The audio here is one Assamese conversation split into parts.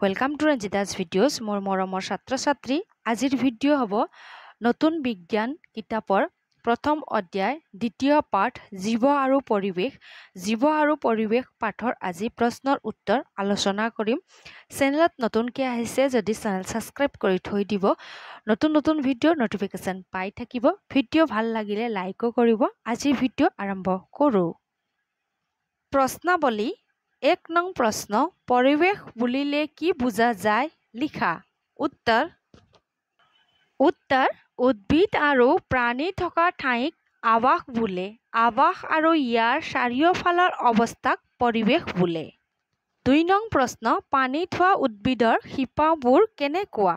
Welcome to Ranjita's videos. More মৰমৰ ছাত্ৰ-ছাত্ৰী আজিৰ ভিডিঅ' হ'ব নতুন বিজ্ঞান কিতাপৰ প্ৰথম অধ্যায় দ্বিতীয় পাঠ জীৱ আৰু পৰিৱেশ পাঠৰ আজি প্ৰশ্নৰ উত্তৰ আলোচনা কৰিম। চেনেলত নতুনকৈ আহিছে যদি চেনেল সাবস্ক্ৰাইব কৰি থৈ দিব, নতুন ভিডিঅ'ৰ নটিফিকেশন পাই থাকিব। ভিডিঅ' ভাল লাগিলে লাইকো কৰিব। আজি ভিডিঅ' আৰম্ভ কৰোঁ। প্ৰশ্নাৱলী 1 নং প্ৰশ্ন, পৰিৱেশ বুলিলে কি বুজা যায়? লিখা। উত্তৰ উদ্ভিদ আৰু প্ৰাণী থকা ঠাইক আৱাস বোলে। আৱাস আৰু ইয়াৰ চাৰিওফালৰ অৱস্থাক পৰিৱেশ বোলে। 2 নং প্ৰশ্ন, পানীত হোৱা উদ্ভিদৰ শিপাবোৰ কেনেকুৱা?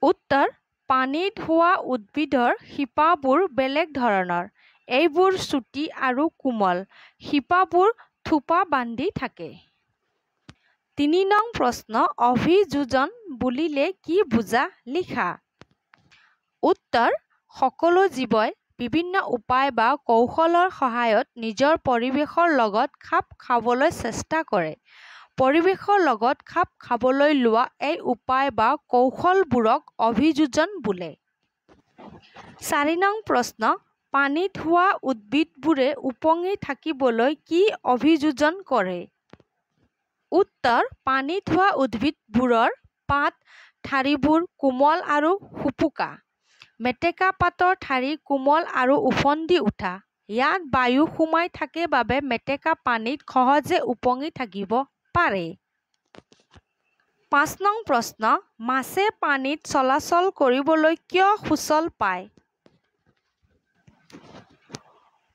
উত্তৰ পানীত হোৱা উদ্ভিদৰ শিপাবোৰ বেলেগ ধৰণৰ। এইবোৰ চুটি আৰু কোমল। শিপাবোৰ থোপা বান্ধি থাকে। 3 নং প্ৰশ্ন, অভিযোজন বুলিলে কি বুজা? লিখা। উত্তৰ সকলো জীৱই বিভিন্ন উপায় বা কৌশলৰ সহায়ত নিজৰ পৰিৱেশৰ লগত খাপ খাবলৈ চেষ্টা কৰে। পৰিৱেশৰ লগত খাপ খাবলৈ লোৱা এই উপায় বা কৌশলবোৰক অভিযোজন বোলে। 4 নং প্ৰশ্ন, পানীত হোৱা উদ্ভিদবোৰে ওপঙি থাকিবলৈ কি অভিযোজন কৰে? উত্তৰ পানীত হোৱা উদ্ভিদবোৰৰ পাত ঠাৰিবোৰ কোমল আৰু সোপোকা। মেটেকা পাতৰ ঠাৰি কোমল আৰু ওফন্দি উঠা। ইয়াত বায়ু সোমাই থাকে বাবে মেটেকা পানীত সহজে ওপঙি থাকিব পাৰে। 5 নং প্ৰশ্ন, মাছে পানীত চলাচল কৰিবলৈ কিয় সুচল পায়?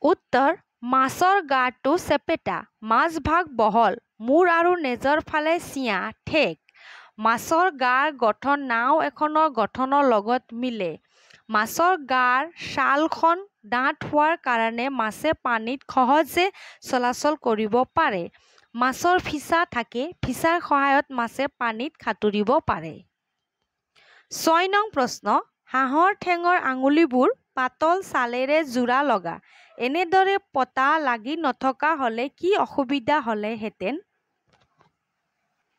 উত্তৰ মাছৰ গাটো চেপেটা, মাজভাগ বহল, মূৰ আৰু নেজৰ ফালে চিঞা ঠেক। মাছৰ গাৰ গঠন নাও এখনৰ গঠনৰ লগত মিলে। মাছৰ গাৰ ছালখন ডাঠ হোৱাৰ কাৰণে মাছে পানীত সহজে চলাচল কৰিব পাৰে। মাছৰ ফিছা থাকে, ফিছাৰ সহায়ত মাছে পানীত সাঁতুৰিব পাৰে। 6 নং প্ৰশ্ন, হাঁহৰ ঠেঙৰ আঙুলিবোৰ পাতল ছালেৰে যোৰা লগা। এনেদৰে পতা লাগি নথকা হলে কি অসুবিধা হলেহেঁতেন?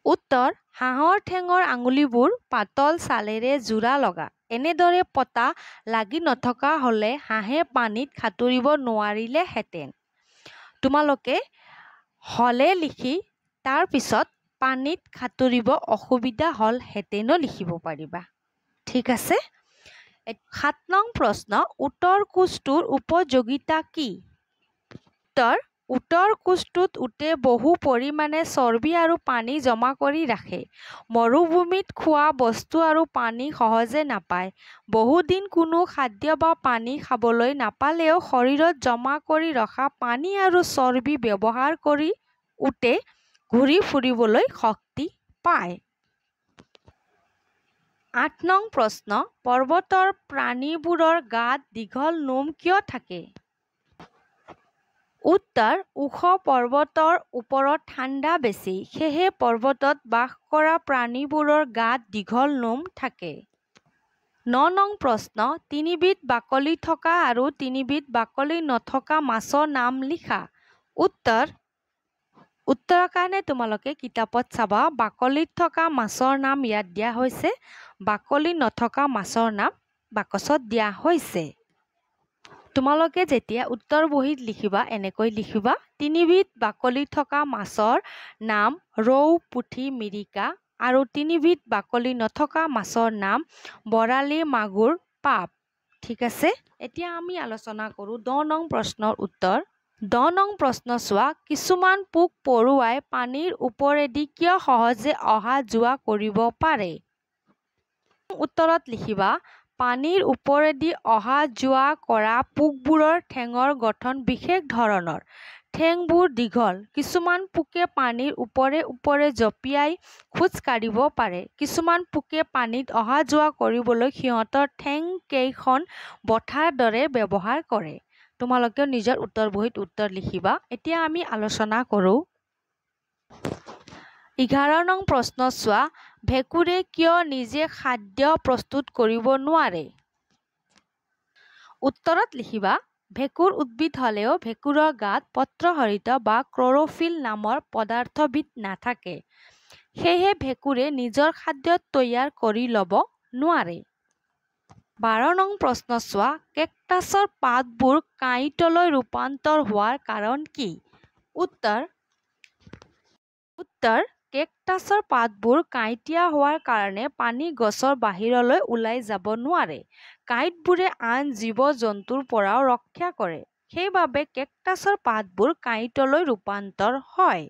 উত্তৰ হাঁহৰ ঠেঙৰ আঙুলিবোৰ পাতল ছালেৰে যোৰা লগা। এনেদৰে পতা লাগি নথকা হলে হাঁহে পানীত সাঁতুৰিব নোৱাৰিলেহেঁতেন। তোমালোকে হলে লিখি তাৰ পিছত পানীত সাঁতুৰিব অসুবিধা হলহেঁতেনো লিখিব পাৰিবা। ঠিক আছে। 7 নং প্ৰশ্ন, উটৰ কোচটোৰ উপযোগিতা কি? উত্তৰ উটৰ কোচটোত উটে বহু পৰিমাণে চৰ্বি আৰু পানী জমা কৰি ৰাখে। মৰুভূমিত খোৱা বস্তু আৰু পানী সহজে নাপায়। বহুদিন কোনো খাদ্য বা পানী খাবলৈ নাপালেও শৰীৰত জমা কৰি ৰখা পানী আৰু চৰ্বি ব্যৱহাৰ কৰি উটে ঘূৰি ফুৰিবলৈ শক্তি পায়। 8 নং প্ৰশ্ন, পৰ্বতৰ প্ৰাণীবোৰৰ গাত দীঘল নোম কিয় থাকে? উত্তৰ ওখ পৰ্বতৰ ওপৰত ঠাণ্ডা বেছি, সেয়েহে পৰ্বতত বাস কৰা প্ৰাণীবোৰৰ গাত দীঘল নোম থাকে। 9 নং প্ৰশ্ন, 3বিধ বাকলি থকা আৰু 3বিধ বাকলি নথকা মাছৰ নাম লিখা। উত্তৰৰ কাৰণে তোমালোকে কিতাপত চাবা। বাকলিত থকা মাছৰ নাম ইয়াত দিয়া হৈছে, বাকলি নথকা মাছৰ নাম বাকচত দিয়া হৈছে। তোমালোকে যেতিয়া উত্তৰ বহীত লিখিবা এনেকৈ লিখিবা। 3বিধ বাকলি থকা মাছৰ নাম ৰৌ, পুঠি, মিৰিকা আৰু 3বিধ বাকলি নথকা মাছৰ নাম বৰালি, মাগুৰ, পাপ। ঠিক আছে। এতিয়া আমি আলোচনা কৰোঁ 10 নং প্ৰশ্নৰ উত্তৰ। 10 নং প্ৰশ্ন চোৱা, কিছুমান পোক পৰুৱাই পানীৰ ওপৰেদি কিয় সহজে অহা যোৱা কৰিব পাৰে? উত্তৰত লিখিবা, পানীৰ ওপৰেদি অহা যোৱা কৰা পোকবোৰৰ ঠেঙৰ গঠন বিশেষ ধৰণৰ। ঠেংবোৰ দীঘল। কিছুমান পোকে পানীৰ ওপৰে ওপৰে জঁপিয়াই খোজ কাঢ়িব পাৰে। কিছুমান পোকে পানীত অহা যোৱা কৰিবলৈ সিহঁতৰ ঠেংকেইখন বঠাৰ দৰে ব্যৱহাৰ কৰে। তোমালোকেও নিজৰ উত্তৰ বহীত উত্তৰ লিখিবা। এতিয়া আমি আলোচনা কৰোঁ 11 নং প্ৰশ্ন চোৱা, ভেঁকুৰে কিয় নিজে খাদ্য প্ৰস্তুত কৰিব নোৱাৰে? উত্তৰত লিখিবা, ভেঁকুৰ উদ্ভিদ হলেও ভেঁকুৰৰ গাত পত্ৰহৰিত বা ক্লৰ'ফিল নামৰ পদাৰ্থবিধ নাথাকে। সেয়েহে ভেঁকুৰে নিজৰ খাদ্য তৈয়াৰ কৰি ল'ব নোৱাৰে। 12 নং প্ৰশ্ন চোৱা, কেকটাছৰ পাতবোৰ কাঁইটলৈ ৰূপান্তৰ হোৱাৰ কাৰণ কি? উত্তৰ, কেকটাছৰ পাতবোৰ কাঁইটীয়া হোৱাৰ কাৰণে পানী গছৰ বাহিৰলৈ ওলাই যাব নোৱাৰে। কাঁইটবোৰে আন জীৱ-জন্তুৰ পৰাও ৰক্ষা কৰে। সেইবাবে কেকটাছৰ পাতবোৰ কাঁইটলৈ ৰূপান্তৰ হয়।